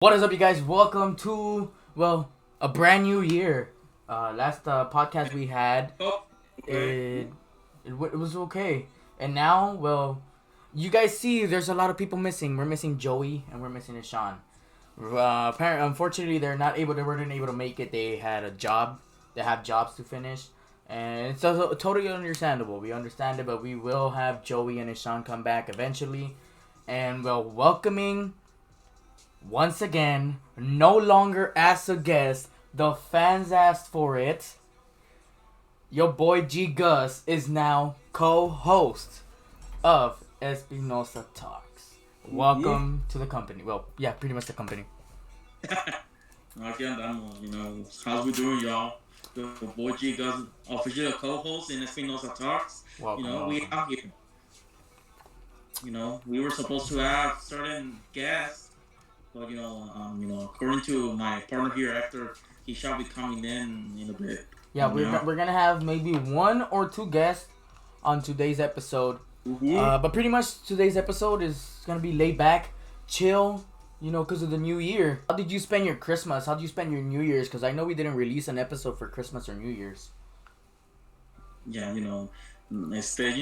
What is up, you guys? Welcome to, a brand new year. Last podcast we had, Oh, okay. it was okay. And now, you guys see there's a lot of people missing. We're missing Joey and we're missing Ishan. Apparently, unfortunately, they weren't able to make it. They had a job. They have jobs to finish. And it's totally understandable. We understand it, but we will have Joey and Ishan come back eventually. And, welcoming once again, no longer as a guest. The fans asked for it. Your boy G Gus is now co-host of Espinosa Talks. Welcome to the company. Well, yeah, pretty much the company. Again, how's we doing, y'all? The boy G Gus official co-host in Espinosa Talks. We Welcome. out here. We were supposed to have certain guests, but according to my partner here, after he shall be coming in a bit. Yeah, we're gonna have maybe one or two guests on today's episode. Mm-hmm. But pretty much today's episode is gonna be laid back, chill. Because of the new year. How did you spend your Christmas? How did you spend your New Year's? Because I know we didn't release an episode for Christmas or New Year's. Yeah, instead,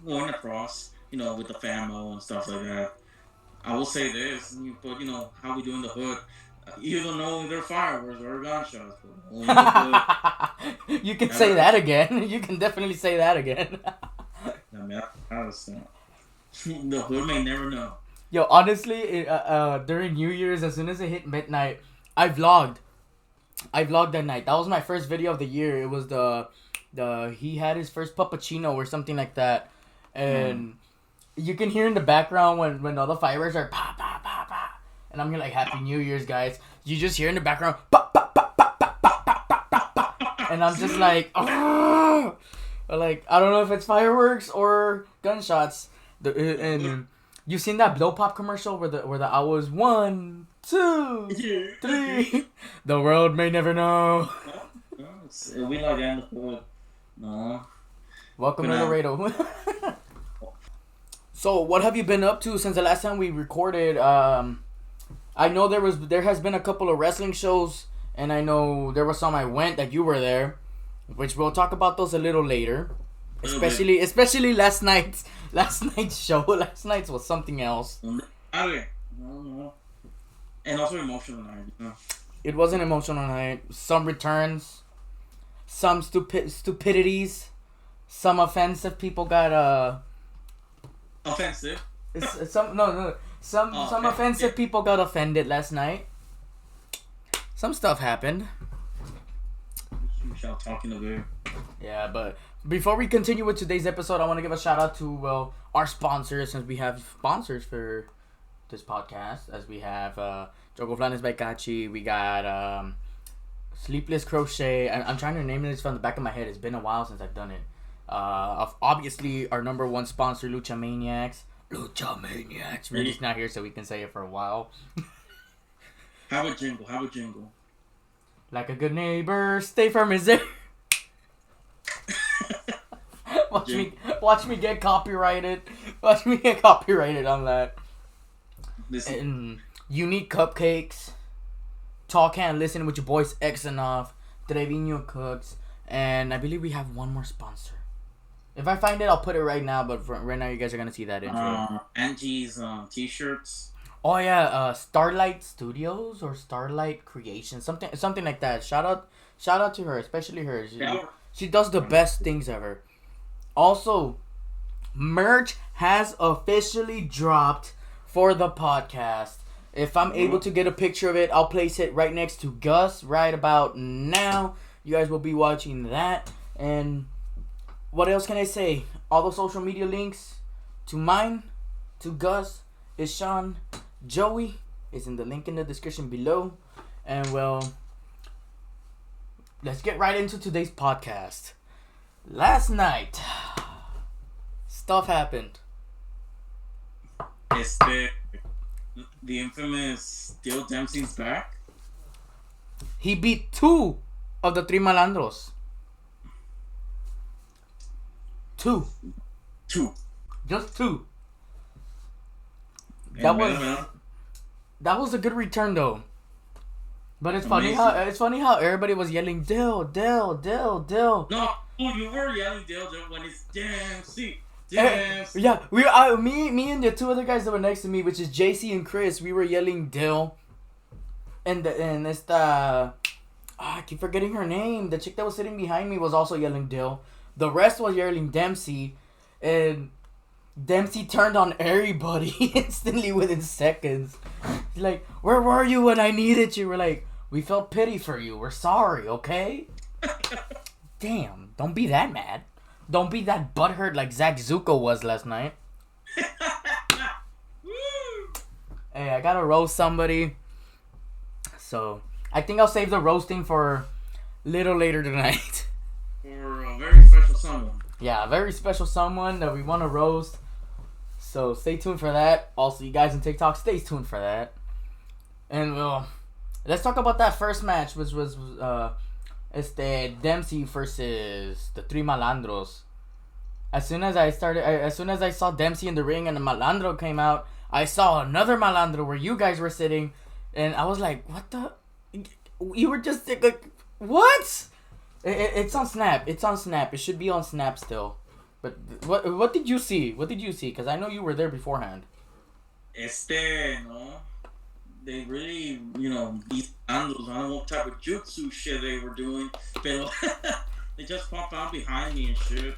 going across, with the family and stuff like that. I will say this, but how we do in the hood. You don't know if they're fireworks or gunshots, but only in the hood. You can say that again. You can definitely say that again. I mean, the hood may never know. Yo, honestly, during New Year's, as soon as it hit midnight, I vlogged. I vlogged that night. That was my first video of the year. It was he had his first puppuccino or something like that, and you can hear in the background when all the fireworks are pa pa pa pa, and I'm like, Happy New Year's, guys. You just hear in the background pa pa pa pa pa pa pa pa pa, and I'm just like, oh! Like, I don't know if it's fireworks or gunshots. And you seen that blow pop commercial where the owl was 1, 2, 3. The world may never know. We like that in the hood. No. Welcome to Laredo. So, what have you been up to since the last time we recorded? I know there has been a couple of wrestling shows, and I know there was some I went that you were there, which we'll talk about those a little later. Especially last night's show. Last night's was something else. And also emotional night. It was an emotional night. Some returns, some stupidities, some offensive people got offensive. Some okay. offensive people got offended last night. Some stuff happened. We shall talk in a bit. Yeah, but before we continue with today's episode, I want to give a shout out to our sponsors, since we have sponsors for this podcast, as we have Jogo Flanes by Kachi, we got Sleepless Crochet. I'm trying to name this from the back of my head. It's been a while since I've done it. Obviously, our number one sponsor, Lucha Maniacs. Rudy's not here, so we can say it for a while. Have a jingle. Like a good neighbor, Stay Firm is there. Watch me get copyrighted. Watch me get copyrighted on that. Listen. And Unique Cupcakes, Talk and Listen with your boys X and Off, Trevino Cooks, and I believe we have one more sponsor. If I find it, I'll put it right now. But right now, you guys are gonna see that intro. Angie's t-shirts. Oh yeah, Starlight Studios or Starlight Creations, something like that. Shout out to her, especially her. She does the best things ever. Also, merch has officially dropped for the podcast. If I'm able to get a picture of it, I'll place it right next to Gus right about now. You guys will be watching that. And what else can I say? All the social media links to mine, to Gus, Ishan, Joey is in the link in the description below. And let's get right into today's podcast. Last night, stuff happened. The infamous Steel Dempsey's back. He beat 2 of the 3 malandros. 2. Just 2. That was a good return though. But Amazing. it's funny how everybody was yelling Dill, Dill, Dill, Dill. No, oh, you were yelling Dale when it's damn see, Eh, damn. yeah, me and the two other guys that were next to me, which is JC and Chris, we were yelling Dill, and it's the I keep forgetting her name. The chick that was sitting behind me was also yelling Dill. The rest was yelling Dempsey, and Dempsey turned on everybody instantly within seconds. He's like, "Where were you when I needed you?" We're like, "We felt pity for you. We're sorry, okay?" Damn, don't be that mad. Don't be that butthurt like Zach Zuko was last night. Hey, I gotta roast somebody. So, I think I'll save the roasting for little later tonight. For a very special someone. Yeah, a very special someone that we want to roast. So, stay tuned for that. Also, you guys on TikTok, stay tuned for that. And, let's talk about that first match, which was, Dempsey versus the three Malandros. As soon as I saw Dempsey in the ring and the Malandro came out, I saw another Malandro where you guys were sitting, and I was like, "What the? You were just like, what?" It's on Snap. It's on Snap. It should be on Snap still. But what did you see? What did you see? Because I know you were there beforehand. No. They really, these handles, I don't know what type of jutsu shit they were doing, but they just pop out behind me and shit.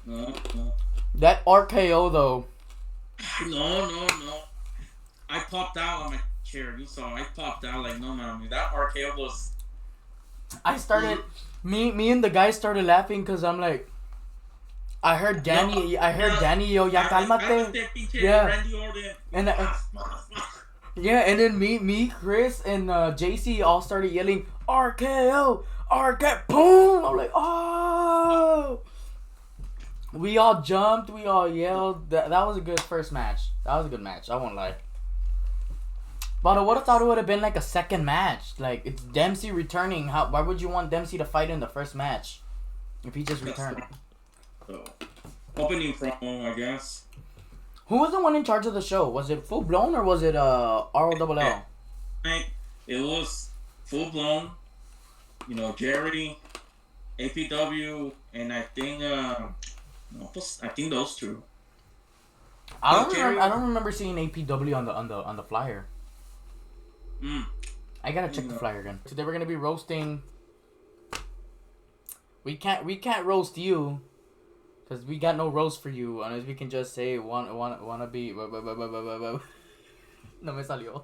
No, no. That RKO though. No. I popped out on my chair. You saw, I popped out like no man. That RKO was. I started. Me and the guy started laughing because I'm like. I heard Danny. I heard Danny yo ya cálmate. Yeah. And yeah, and then me, Chris, and JC all started yelling RKO, RKO, boom! I'm like, oh! We all jumped, we all yelled. That was a good first match. That was a good match. I won't lie. But I would have thought it would have been like a second match. Like it's Dempsey returning. Why would you want Dempsey to fight in the first match if he just returned? So, opening promo, I guess. Who was the one in charge of the show? Was it Full Blown or was it ROLL? It was Full Blown. Jerry, APW, and I think those two. I don't remember seeing APW on the flyer. I gotta check the flyer again. Today we're gonna be roasting. We can't roast you. Cause we got no roast for you, unless we can just say wanna be. No me salió.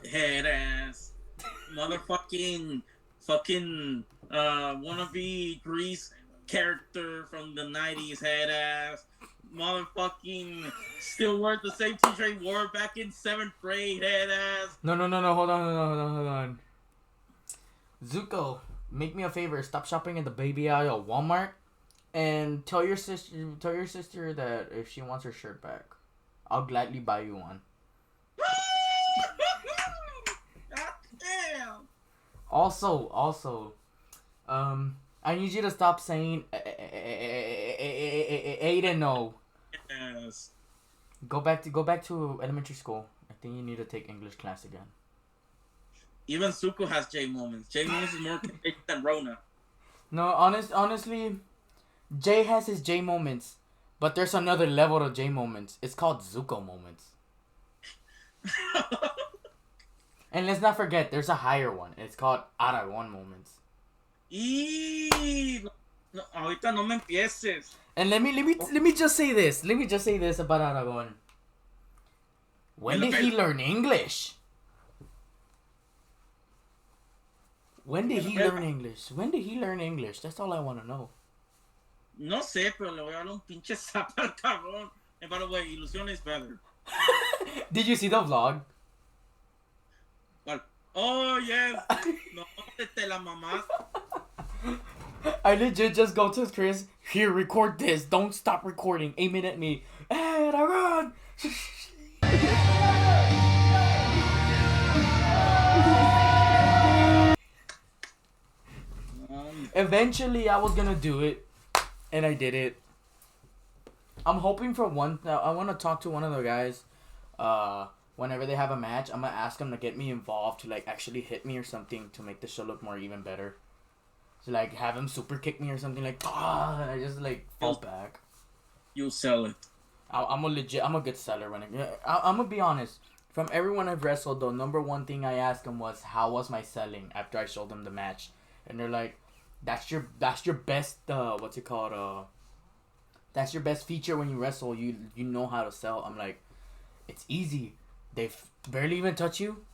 Head ass, motherfucking, fucking, wannabe Grease character from the '90s. Head ass, motherfucking, still wears the same T-shirt he wore back in 7th grade. Head ass. No. Hold on. Zuko. Make me a favor. Stop shopping in the baby aisle at Walmart, and tell your sister that if she wants her shirt back, I'll gladly buy you one. God damn. Also, I need you to stop saying Aiden. No. Yes. Go back to elementary school. I think you need to take English class again. Even Suko has J moments. J moments is more contagious than Rona. No, honestly, Jay has his J moments, but there's another level of J moments. It's called Zuko moments. And let's not forget, there's a higher one. It's called Aragon moments. No, ahorita no me empieces. And let me just say this. Let me just say this about Aragon. When did he learn English? When did he learn English? That's all I want to know. No sé, pero le voy a dar un pinche zap al cabrón. And by the way, Ilusión is better. Did you see the vlog? What? Oh, yes. No, te la mamás. I legit just go to Chris. Here, record this. Don't stop recording. Aim it at me. Hey, Aragon! Eventually, I was gonna do it, and I did it. I'm hoping for one. I want to talk to one of the guys, whenever they have a match, I'm gonna ask them to get me involved to like actually hit me or something to make the show look more even better. So like have him super kick me or something like and I just like fall back. You sell it. I'm a good seller when I'm gonna be honest. From everyone I've wrestled, the number one thing I asked them was how was my selling after I showed them the match, and they're like, that's your best what's it called that's your best feature when you wrestle. You know how to sell. I'm like, it's easy. They barely even touch you.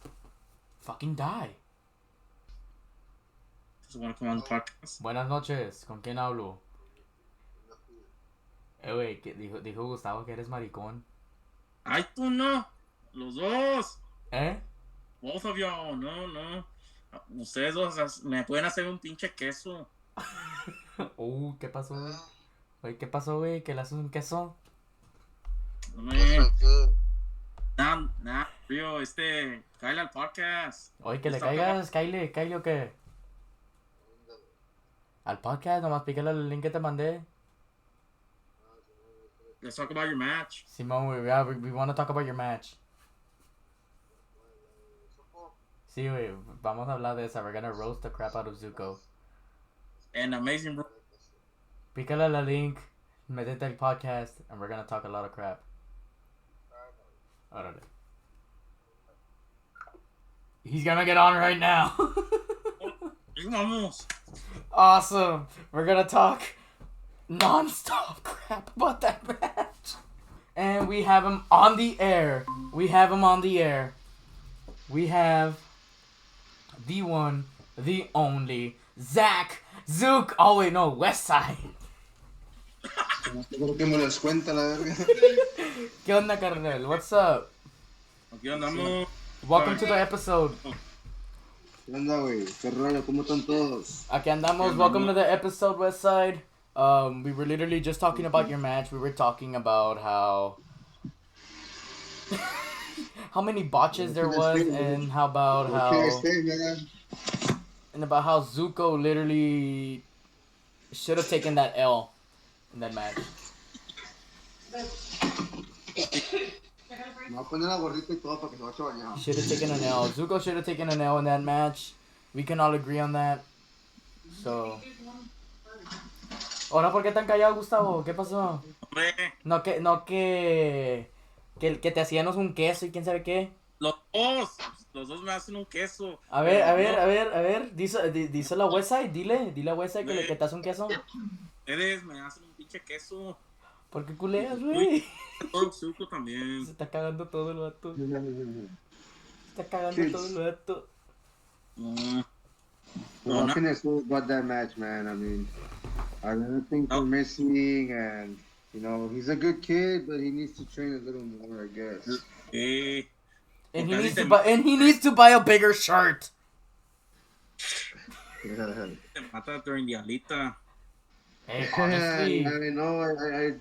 Fucking die. Does it want to come on the podcast? Buenas noches. ¿Con quién hablo? Wey, dijo Gustavo que eres maricón. Ay, tú no. Los dos. Both of y'all. No. Ustedes dos me pueden hacer un pinche queso. ¿Qué pasó, güey? Oye, ¿qué pasó, güey? ¿Que le haces un queso? Nah, Río, cáele al podcast. Oye, que le caigas, Kyle o qué. Al podcast, nomás pícale el link que te mandé. Let's talk about your match. Simón, we want to talk about your match. Sí, güey, vamos a hablar de esa. We're gonna roast the crap out of Zuko. And amazing. Pícale la link, metete el podcast, and we're gonna talk a lot of crap. Órale. He's gonna get on right now. Awesome. We're gonna talk non-stop crap about that match. And we have him on the air. We have the one, the only, Zach Zook. Oh wait, no, Westside. ¿Qué onda, carnal? What's up? Aquí andamos. Welcome to the episode. ¿Qué onda, güey? ¿Qué rollo? ¿Cómo están todos? Aquí andamos. Welcome to the episode, Westside. We were literally just talking about your match. We were talking about how many botches there was, and about how Zuko literally should have taken that L in that match. Should have taken an L. Zuko should have taken an L in that match. We can all agree on that. So. Ahora, ¿por qué tan callado, Gustavo? ¿Qué pasó? No que te hacíamos un queso y quién sabe qué. Los dos me hacen un queso. A ver, díselo a Westside, dile a Westside que te hace un queso. Ustedes me hacen un pinche queso. ¿Por qué culeas, güey? Todo suco también. Se está cagando todo el vato. Well, I finished about that match, man. I mean, I don't think we're missing, and you know, he's a good kid, but he needs to train a little more, I guess. And he needs to buy a bigger shirt. Te mata during the alita. Hey, honestly. I know. I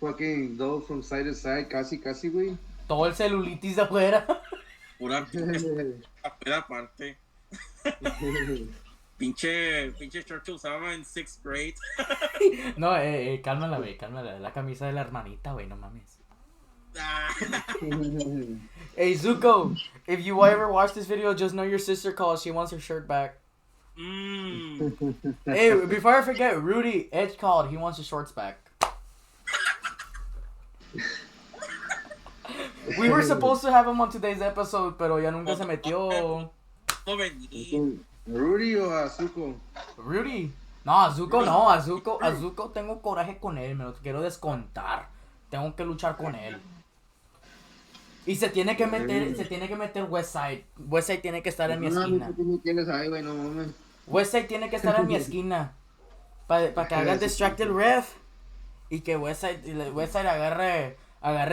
fucking go from side to side, casi, güey. Todo el celulitis de afuera. Pura parte. Pinche shirt que usaba en 6th grade. No, cálmala, güey, cálmala. La camisa de la hermanita, güey, no mames. Hey, Zuko, if you ever watch this video, just know your sister calls. She wants her shirt back. Hey, before I forget, Rudy, Edge called. He wants his shorts back. We were supposed to have him on today's episode, pero ya nunca se metió. ¿Rudy o Azuko? Rudy. No, Azuko no. Azuko tengo coraje con él. Me lo quiero descontar. Tengo que luchar con él. Y se tiene que meter Westside. Westside tiene que estar en mi esquina. Westside tiene que estar en mi esquina. Para que haga Distracted Ref. Y que Westside agarre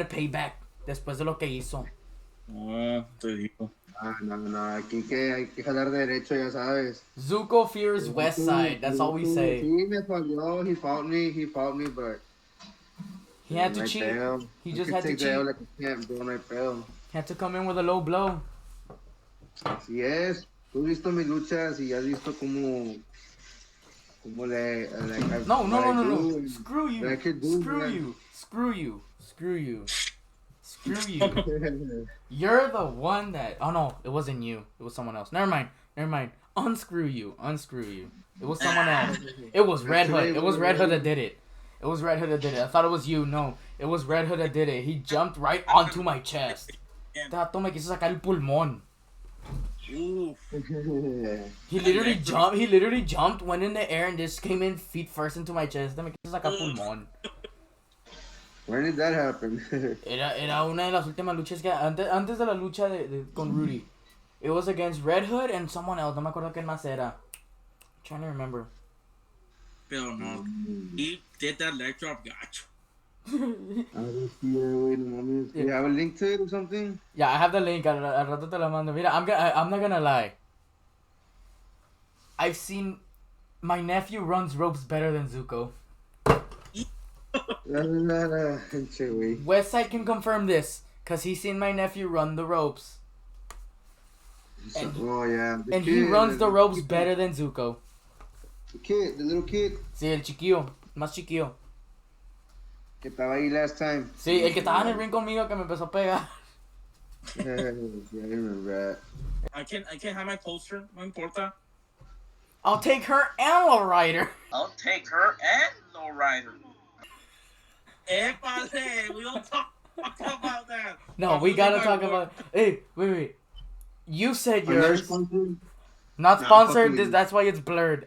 payback después de lo que hizo. Te digo. No, aquí hay que jalar derecho, ya sabes. Zuko fears Westside, that's all we say. Sí, me falló, he fought me, but... He had to cheat. He just had to cheat. He had to come in with a low blow. Así es. Tú has visto mis luchas y has visto cómo le... No. Screw you. Screw you. You're the one that. Oh no, it wasn't you. It was someone else. Never mind. Unscrew you. It was someone else. It was Red Hood. It was Red Hood that did it. I thought it was you. No, it was Red Hood that did it. He jumped right onto my chest. Tato me quiso sacar el pulmón. He literally jumped, went in the air, and just came in feet first into my chest. Me quiso sacar pulmón. When did that happen? Era una de las últimas luchas que antes de la lucha con Rudy. It was against Red Hood and someone else. No me acuerdo quién más era. I'm trying to remember. Pero no, he did that leg drop, gacho. I don't see it. Wait a moment. Do you have a link to it or something? Yeah, I have the link. Al rato te la mando. Mira, I'm not gonna lie. I've seen my nephew runs ropes better than Zuko. Westside can confirm this because he's seen my nephew run the ropes. And, and he runs the ropes better than Zuko. The little kid. Sí, el chiquillo, más chiquillo. Que estaba ahí last time. Sí, el que estaba en el ring conmigo que me empezó a pegar. Yeah, I remember that. I can have my poster, no importa. I'll take her and Lowrider. We don't talk about that. No, we gotta talk about. Hey, wait. You said yours. Not sponsored. That's why it's blurred.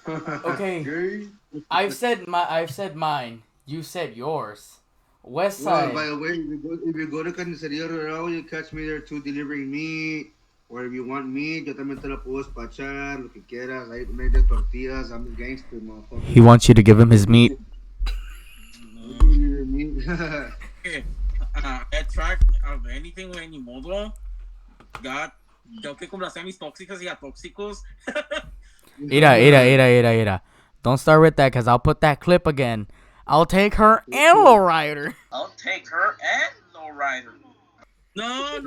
Okay. I've said mine. You said yours. Westside. By the way, if you go to Carniceria Rural, you catch me there too, delivering meat. Or if you want meat, yo también te la puedo despachar, lo que quieras. I make the tortillas. I'm a gangster, motherfucker. He wants you to give him his meat. That track of anything with any modo, God, tengo que complacer a mis tóxicas y a tóxicos. Ira. Don't start with that, because I'll put that clip again. I'll take her and Lowrider. No.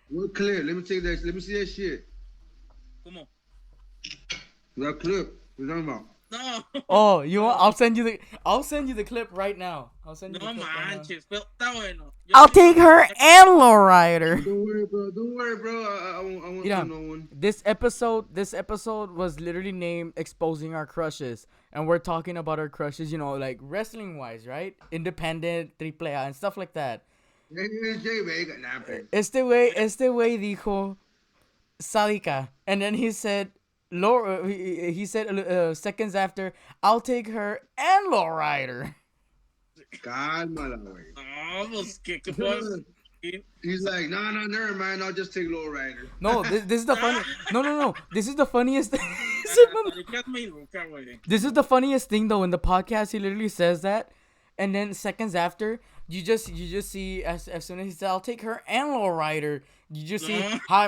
What clip? Let me see that shit. Come on. That clip. What you talking about? No. Oh, you want? I'll send you the clip right now. No manches, pero está bueno. I'll take her and Lowrider. Don't worry, bro. I won't do no one. This episode was literally named "Exposing Our Crushes," and we're talking about our crushes. You know, like wrestling wise, right? Independent, AAA, and stuff like that. Este güey dijo sádica, and then he said. He said seconds after, I'll take her and Lowrider. Cálmala, güey. Oh, pues, ¿qué pasa? He's like, no, never mind. I'll just take Lowrider. No, this is the funny. No. This is the funniest thing. This is the funniest thing though. In the podcast, he literally says that, and then seconds after, you just see as soon as he said, I'll take her and Lowrider. You just see, hi,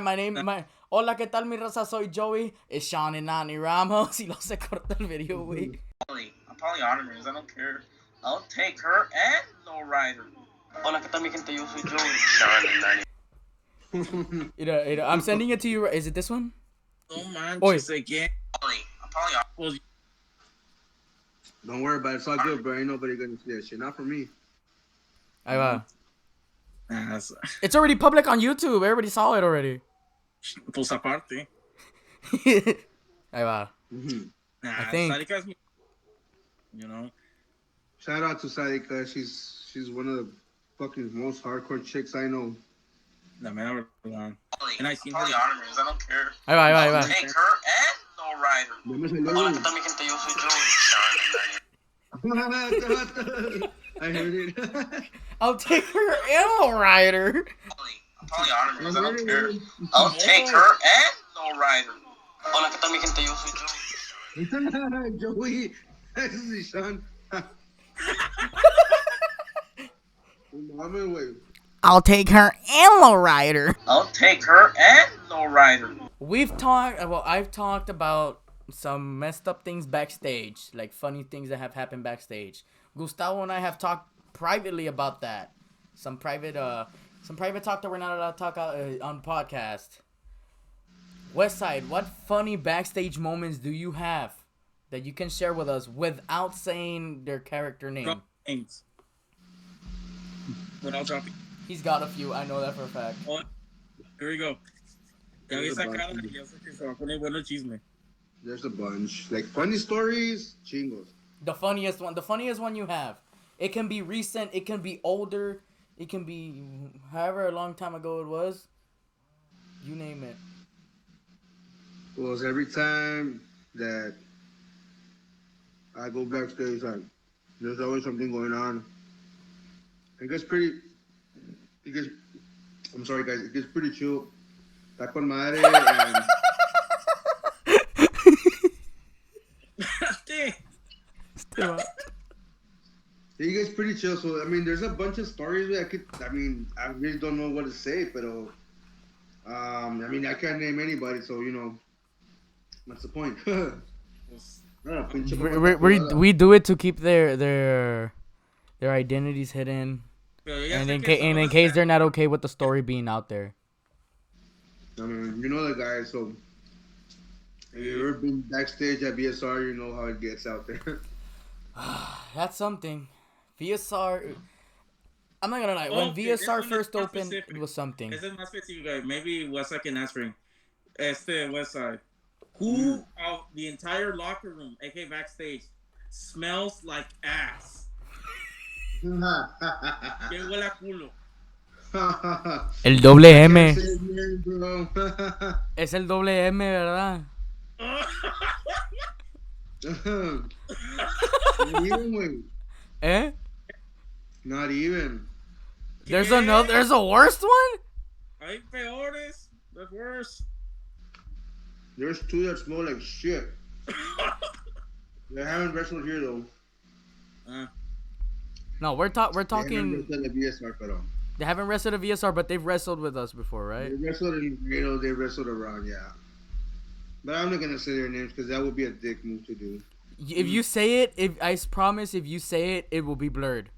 hola, ¿qué tal, mi raza? Soy Joey. It's Sean and Nani Ramos. Y luego se corta el video, güey. I'm polyamorous. I don't care. I'll take her and Lowrider. Hola, ¿qué tal, mi gente? Yo soy Joey. Sean and Nani. I'm sending it to you. Is it this one? Oh, man. Just again. I'm polyamorous. Don't worry about it. It's all good, bro. Ain't nobody gonna see that shit. Not for me. Ahí va. It's already public on YouTube. Everybody saw it already. Pues aparte. Ahí va. I think. Sadika's, you know. Shout out to Sadika. She's one of the fucking most hardcore chicks I know. La mera verdad. And I seen her. I don't care. Ahí va. Take her and Lowrider. Hola, ¿qué tal, mi gente? Yo soy Joey. I heard it. I'll take her and Lowrider. I'm polyamorous. I don't care. I'll take her and Lowrider. Hola, ¿qué tal, mi gente? Yo soy Joey. Joey. This is Sean. I'll take her and Lowrider. I'll take her and Lowrider. I've talked about some messed up things backstage, like funny things that have happened backstage. Gustavo and I have talked privately about that. Some private talk that we're not allowed to talk on podcast. Westside, what funny backstage moments do you have that you can share with us without saying their character name? without dropping. He's got a few. I know that for a fact. Oh, here we go. Ya vi There's a esa bunch. cara y ya sé que se va a poner bueno el chisme. There's a bunch. Like funny stories, chingos. The funniest one you have. It can be recent. It can be older. It can be however long time ago it was. You name it. Well, it's every time that I go backstage, like, there's always something going on. It gets pretty. It gets. I'm sorry, guys. It gets pretty chill. Está con madre and. It gets pretty chill. So I mean, there's a bunch of stories where I could. I mean, I really don't know what to say, but I mean, I can't name anybody, so you know, what's the point? We do it to keep their identities hidden, and in case they're not okay with the story being out there. I mean, you know the guy, so if you've ever been backstage at BSR, you know how it gets out there. That's something. VSR. I'm not gonna lie. When VSR first opened, it was something. This is más específico. Maybe Westside can answer him. Westside. Who of the entire locker room, aka backstage, smells like ass? ¿Quién huele a culo? El doble M. Es el doble M, ¿verdad? Not even, güey. Eh? Not even. There's a worst one? Hay peores. There's worse. There's two that smell like shit. They haven't wrestled here though. No, we're talking. They They haven't haven't wrestled at VSR, wrestled a VSR, but they've wrestled with us before, right? They wrestled in, they wrestled around, yeah. But I'm not gonna say their names because that would be a dick move to do. If you say it, if I promise, if you say it, it will be blurred.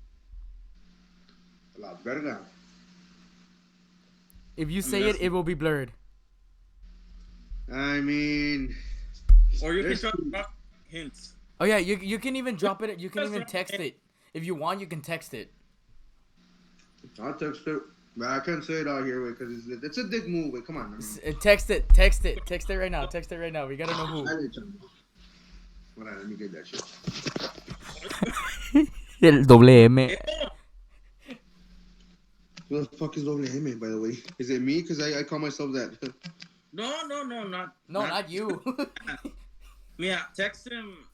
La verga. If you say it, it will be blurred. I mean, or you can drop hints. Oh yeah, you can even drop it. You can even text it. If you want, you can text it. I'll text it, but I can't say it out here because it's a dick move. Wait, come on. I mean, text it right now. Text it right now. We gotta know who. Hold on, let me get that shit. El doble M. Who the fuck is doble M, by the way? Is it me? Because I call myself that. No, not you. Yeah, text him.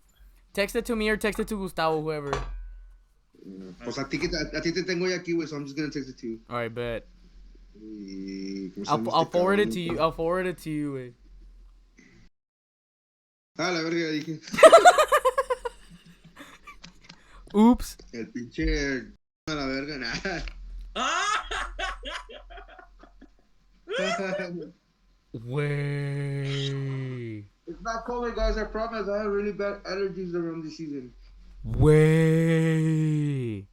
Text it to me or text it to Gustavo, whoever. Pues a ti te tengo ya aquí, güey, so I'm just gonna text it to you. Alright, bet. I'll forward it to you. I'll forward it to you, güey. Ah, la verga, dije. Oops. El pinche a la verga, nada. Way. It's not COVID, guys. I promise. I have really bad allergies around this season. Way.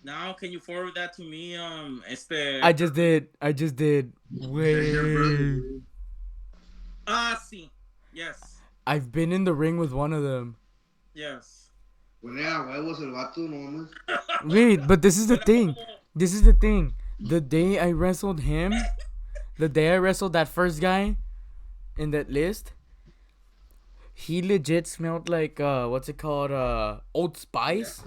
Now, can you forward that to me? I just did. Way. Sí. Yes. I've been in the ring with one of them. Yes. Bueno, ya, huevos el vato, no mames. Wait, but this is the thing. The day I wrestled him, the day I wrestled that first guy in that list, he legit smelled like what's it called? Old Spice.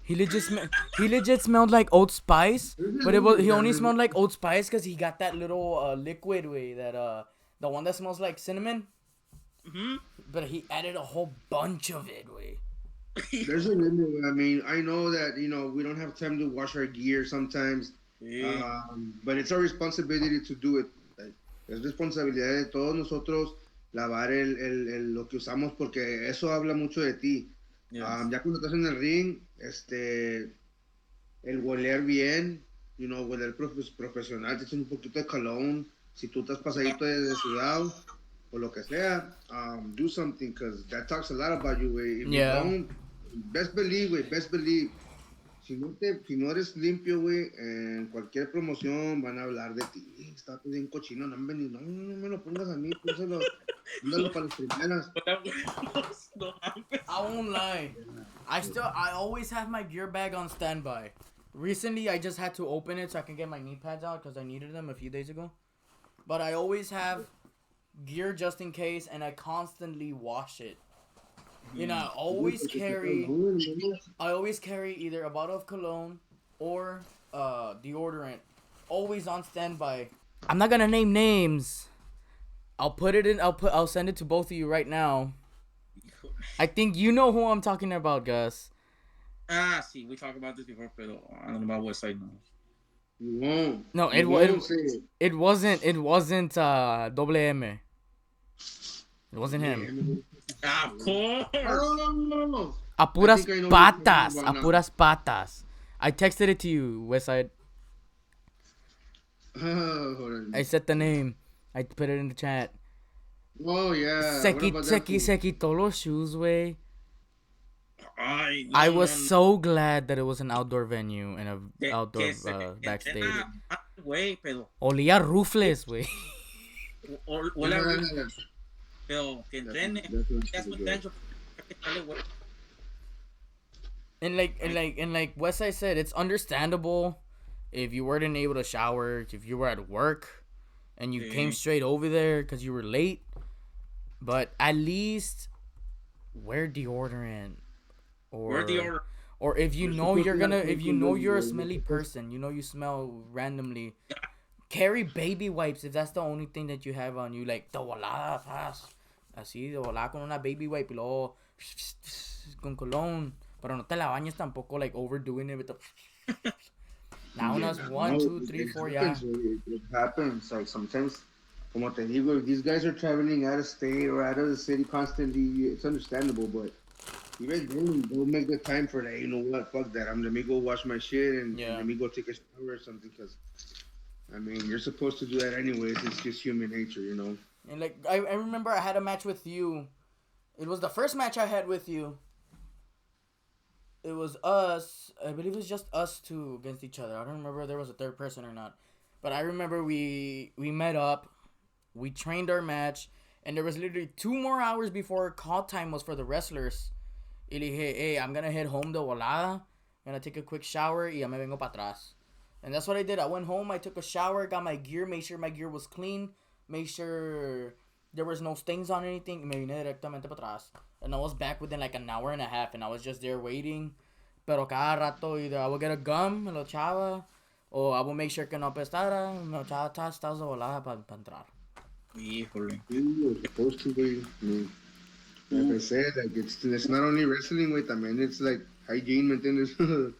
He legit smelled like Old Spice, but he only smelled like Old Spice because he got that little liquid way that the one that smells like cinnamon. Mm-hmm. But he added a whole bunch of it way. There's a limit. I mean, I know that we don't have time to wash our gear sometimes, but it's our responsibility to do it. Like, es responsabilidad de todos nosotros lavar lo que usamos porque eso habla mucho de ti. Yes. Ya cuando estás en el ring, el oler bien, oler profesional, te echas un poquito de cologne, si tú estás pasadito de ciudad o lo que sea, do something because that talks a lot about you, güey. If you don't, best believe, güey, si no eres limpio, güey, en cualquier promoción van a hablar de ti. Está bien cochino, no me lo pongas a mí, pónselo, mándalo para las primeras. I won't lie. I always have my gear bag on standby. Recently, I just had to open it so I can get my knee pads out because I needed them a few days ago. But I always have gear just in case, and I constantly wash it. You know, I always carry either a bottle of cologne or deodorant, always on standby. I'm not gonna name names. I'll send it to both of you right now. I think you know who I'm talking about, Gus. See, we talked about this before, but I don't know about westside now. You won't. No, You won't say it. it wasn't Double M. It wasn't him. Of course. Oh, A I puras think I know what you're talking patas. about A now. puras patas. I texted it to you, Westside. Hold on. I said the name. I put it in the chat. Oh yeah. Se, What qui- about se, that? qui- se quitó los shoes, way. No, I was no, no. so glad that it was an outdoor venue and a outdoor Que backstage. güey, pero Olía roofless, way. huele a pero que entrene, ya es good. muchacho, que sale, güey. And like Westside said, it's understandable if you weren't able to shower, if you were at work, and you came straight over there because you were late. But at least wear deodorant, Wear deodorant. or if you You're know supposed you're to gonna, not if you take know the- you're a you're smelly supposed- person, you know you smell randomly. Carry baby wipes if that's the only thing that you have on you, like de volada, fast. Así, de volada con una baby wipe y luego con cologne. Pero no te la bañes tampoco, like overdoing it with the. Now Yeah, unas 1, 2, 3, 4, yeah. It happens. Like sometimes, como te digo, if these guys are traveling out of state or out of the city constantly, it's understandable. But you guys don't make the time for that. You know what? Fuck that. Let me go wash my shit and Yeah. let me go take a shower or something. Because I mean, you're supposed to do that anyways. It's just human nature, you know. And like I remember I had a match with you. It was the first match I had with you. It was us. I believe it was just us two against each other. I don't remember if there was a third person or not. But I remember we met up. We trained our match. And there was literally 2 more hours before call time was for the wrestlers. Y le dije, hey, I'm going to head home de volada. I'm going to take a quick shower y ya me vengo para atrás. And that's what I did. I went home. I took a shower. Got my gear. Made sure my gear was clean. Made sure there was no stains on anything. Me vine directamente para atrás. And I was back within like an hour and a half. And I was just there waiting. Pero cada rato either I would get a gum, me lo echaba. Or I would make sure que no apestara. Me lo echaba, estás de volada para entrar. Híjole. You're supposed to be. I mean, like I said, like it's not only wrestling, wait, I mean, it's like hygiene, ¿me entiendes?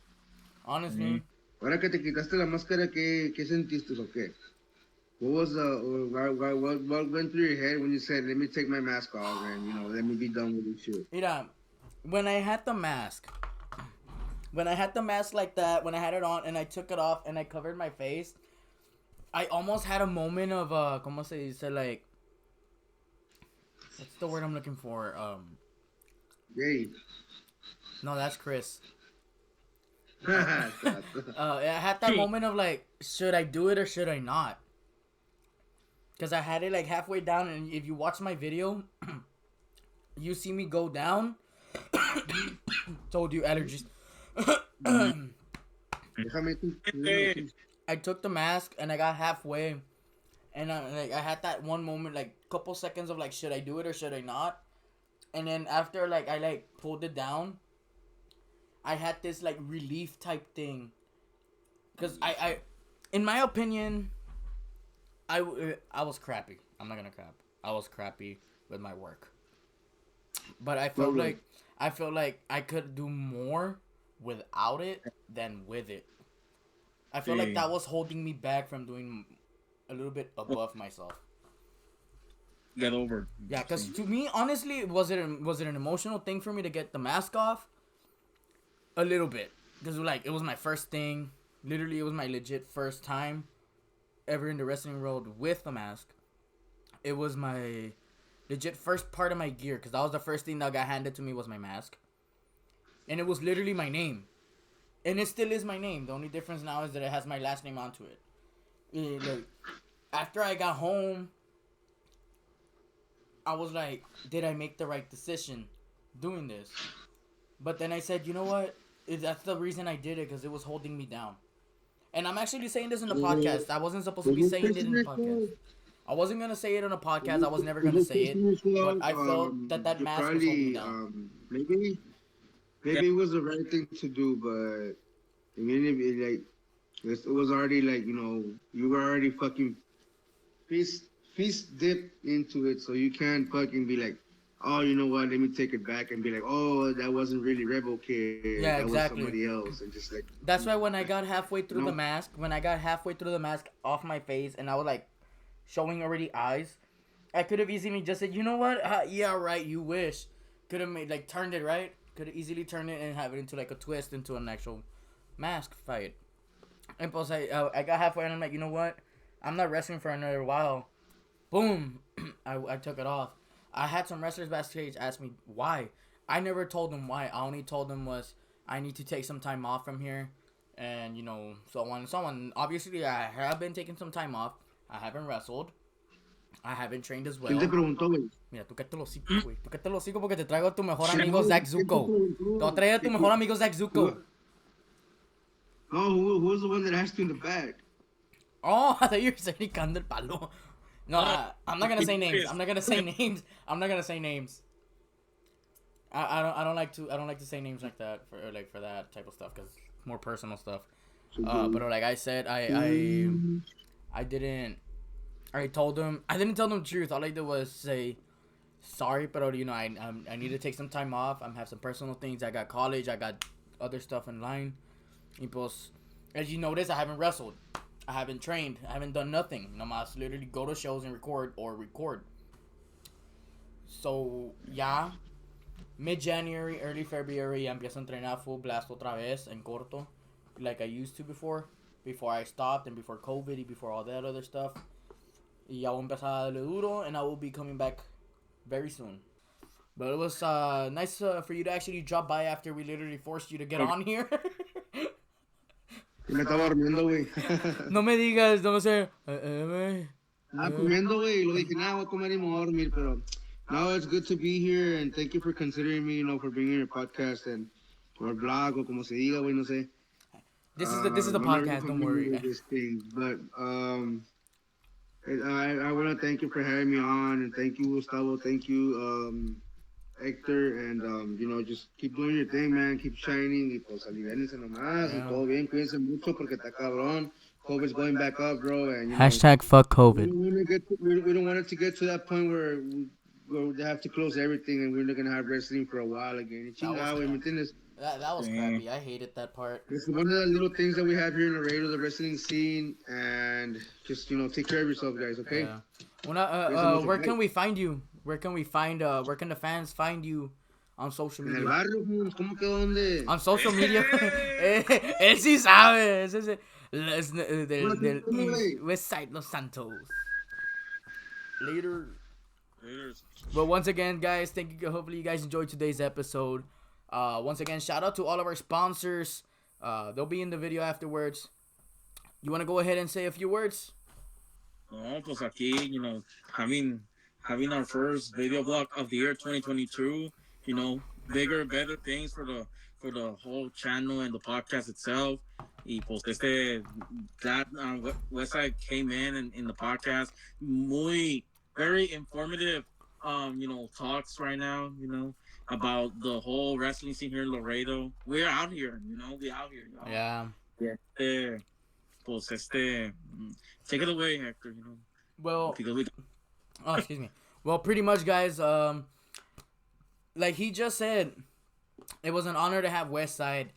Honestly. Ahora que te quitaste la máscara, ¿qué sentiste o qué? What was what went through your head when you said, "Let me take my mask off and let me be done with this shit"? Mira, when I had the mask like that, when I had it on and I took it off and I covered my face, I almost had a moment of ¿cómo se dice? Like, what's the word I'm looking for? Yay. No, that's Chris. Yeah. I had that moment of like, should I do it or should I not? Because I had it like halfway down, and if you watch my video, you see me go down. Told you allergies. I took the mask and I got halfway, and I had that one moment, like couple seconds of like, should I do it or should I not? And then after like I like pulled it down, I had this like relief type thing, because I in my opinion, I was crappy. I'm not gonna crap. I was crappy with my work, but I felt like I could do more without it than with it. I feel like that was holding me back from doing a little bit above myself. Get over. Yeah, because to me, honestly, was it an emotional thing for me to get the mask off? A little bit, because like it was my first thing. Literally, it was my legit first time ever in the wrestling world with a mask. It was my legit first part of my gear, because that was the first thing that got handed to me was my mask. And it was literally my name. And it still is my name. The only difference now is that it has my last name onto it. Like, after I got home, I was like, did I make the right decision doing this? But then I said, you know what? That's the reason I did it, because it was holding me down. And I'm actually saying this in the podcast. I wasn't supposed to be saying it in the podcast. I wasn't gonna say it on a podcast. I was never gonna say it. But I felt that You mask was holding me probably down. Yeah. maybe it was the right thing to do, but I mean, it was already like, you were already fucking feast dip into it, so you can't fucking be like, oh, you know what? Let me take it back and be like, oh, that wasn't really Rebel Kid. Yeah, That was exactly. somebody else, and just like. That's why when I got halfway through No. the mask, off my face, and I was like showing already eyes, I could have easily just said, you know what? Yeah, right. You wish. Could have made like turned it right. Could have easily turned it and have it into like a twist into an actual mask fight. And plus, I got halfway and I'm like, you know what? I'm not wrestling for another while. Boom. I took it off. I had some wrestlers backstage ask me why. I never told them why. I only told them was I need to take some time off from here. And, so on and so on. Obviously, I have been taking some time off. I haven't wrestled. I haven't trained as well. ¿Quién te preguntó, güey? Mira, tú cállate el hocico, güey. Tú cállate el hocico porque te traigo a tu mejor amigo Zach Zuko. Te voy a traer a tu mejor amigo Zach Zuko. Oh, who was the one that asked you in the back? Oh, I thought you were saying el palo. No, I'm not gonna say names. I'm not gonna say names. I don't like to say names like that for that type of stuff, because more personal stuff. But like I said, I didn't. I told them I didn't tell them the truth. All I did was say sorry, but I need to take some time off. I have some personal things. I got college. I got other stuff in line. Y pues, as you notice, I haven't wrestled. I haven't trained. I haven't done nothing. Nomás literally go to shows and record. So, yeah. Mid-January, early February, ya empiezo a entrenar full blast otra vez en corto. Like I used to before. Before I stopped and before COVID and before all that other stuff. Y ya voy a empezar a darle duro, and I will be coming back very soon. But it was nice for you to actually drop by after we literally forced you to get on here. Me estaba durmiendo, güey. No me digas, no sé. Estaba comiendo, güey. Lo dije, voy a comer y me voy a dormir, pero. No, it's good to be here, and thank you for considering me, for bringing your podcast and or blog, or como se diga, güey, no sé. This is the podcast, don't worry. This thing, but I want to thank you for having me on, and thank you, Gustavo, thank you, Hector, and just keep doing your thing, man, keep shining, y pues aliviánense nomás, y todo bien, cuídense mucho porque está cabrón. COVID's going back up, bro, and Hashtag fuck COVID. we don't want it to get to that point where they have to close everything and we're not gonna have wrestling for a while again. That was crappy. I hated that part. It's one of the little things that we have here in Laredo, the wrestling scene, and just take care of yourself, guys. Okay. Yeah. Well, where can we find you? Where can the fans find you on social En el media? barrio, ¿cómo que dónde? On social media. Él sí sabe. Ese es del East, Westside, Los Santos. Later. But once again, guys, thank you. Hopefully, you guys enjoyed today's episode. Once again, shout out to all of our sponsors. They'll be in the video afterwards. You want to go ahead and say a few words? No, pues aquí, having our first video blog of the year 2022. Bigger, better things for the whole channel and the podcast itself. Y pues that Westside came in the podcast, very informative, talks right now, about the whole wrestling scene here in Laredo. We're out here, we out here. Yeah. Pues take it away, Hector, Well, because excuse me. Well, pretty much, guys, like he just said, it was an honor to have Westside,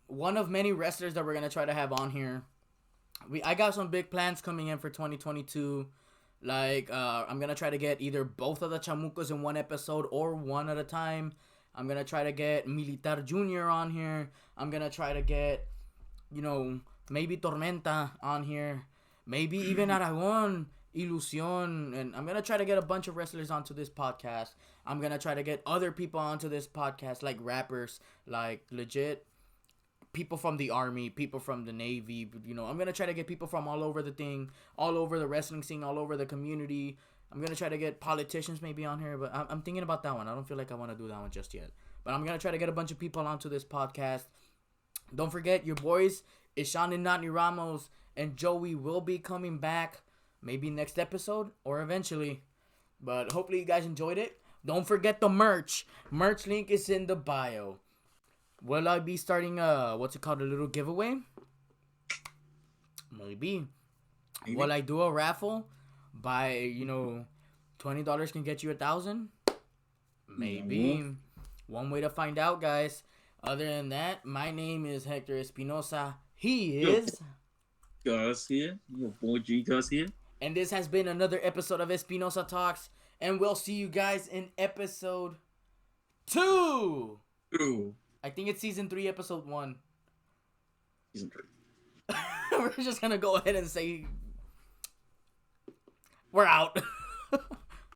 one of many wrestlers that we're going to try to have on here. I got some big plans coming in for 2022. Like, I'm going to try to get either both of the Chamucos in one episode or one at a time. I'm going to try to get Militar Jr. on here. I'm going to try to get, maybe Tormenta on here. Maybe even Aragon, Ilusión. And I'm going to try to get a bunch of wrestlers onto this podcast. I'm going to try to get other people onto this podcast, like rappers, like legit people from the Army, people from the Navy. I'm going to try to get people from all over the thing, all over the wrestling scene, all over the community. I'm going to try to get politicians maybe on here, but I'm thinking about that one. I don't feel like I want to do that one just yet. But I'm gonna try to get a bunch of people onto this podcast. Don't forget, your boys, Ishan and Nani Ramos and Joey will be coming back. Maybe next episode or eventually. But hopefully you guys enjoyed it. Don't forget the merch. Merch link is in the bio. Will I be starting a little giveaway? Maybe. Will I do a raffle? By $20 can get you 1,000? Maybe. One way to find out, guys. Other than that, my name is Hector Espinosa. He is Gus here. Your boy G Gus here. And this has been another episode of Espinosa Talks. And we'll see you guys in episode 2. Ooh. I think it's season 3, episode 1. Season 3. We're just going to go ahead and say we're out.